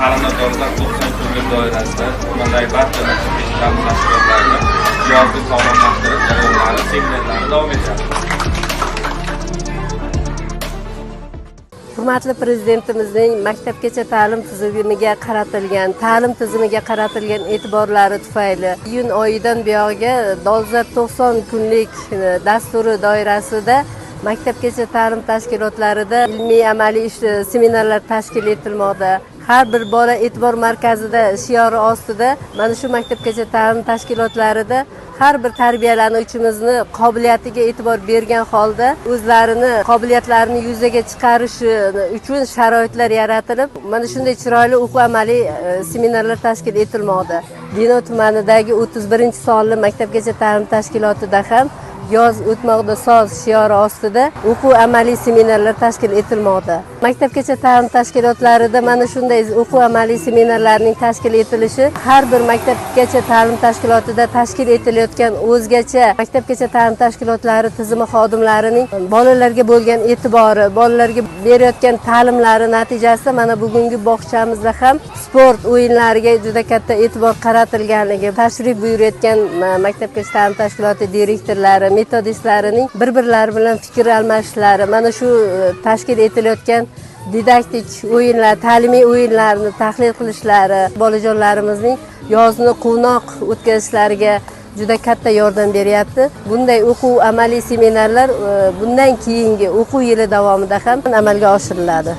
Ta'limot davlat 90 kunlik doirasida tumandagi barcha maktabgacha ta'lim tashkilotlarini yozgi sog'lomlashtirish jarayonlari, seminarlari davom etadi. Hurmatli Prezidentimizning maktabgacha ta'lim tizimiga qaratilgan e'tiborlari tufayli iyun oyidan buyog'iga dolzarb 90 kunlik dasturi doirasida maktabgacha ta'lim tashkilotlarida ilmiy amaliy seminarlar tashkil etilmoqda. Har bir bola e'tibor markazida shiori ostida mana shu maktabgacha ta'lim tashkilotlarida har bir tarbiyalanuvchimizni qobiliyatiga e'tibor bergan holda o'zlarini qobiliyatlarini yuzaga chiqarishi uchun sharoitlar yaratilib, mana shunday chiroyli o'quv amaliy seminarlar tashkil etilmoqda. Denov tumanidagi 31-sonli maktabgacha ta'lim tashkilotida ham yoz o'tmoqda soz shiori ostida o'quv amaliy seminarlar tashkil etilmoqda. Maktabgacha ta'lim tashkilotlarida mana shunday o'quv amaliy seminarlarning tashkil etilishi har bir maktabgacha ta'lim tashkilotida tashkil etilayotgan o'zgacha maktabgacha ta'lim tashkilotlari tizimi xodimlarining bolalarga bo'lgan e'tibori, bolalarga berayotgan ta'limlari natijasida mana bugungi bog'chamizda ham sport o'yinlariga juda katta e'tibor qaratilganligi, tashrif buyurayotgan maktabgacha ta'lim tashkiloti direktorlari, metodistlarining bir-birlari bilan fikr almashishlari, mana shu tashkil etilayotgan didaktik o'yinlar, ta'limiy o'yinlarni tahlil qilishlari bolajonlarimizning yozni quvnoq o'tkazishlariga juda katta yordam beryapti. Bunday o'quv amaliy seminarlar bundan keyingi o'quv yili davomida ham amalga oshiriladi.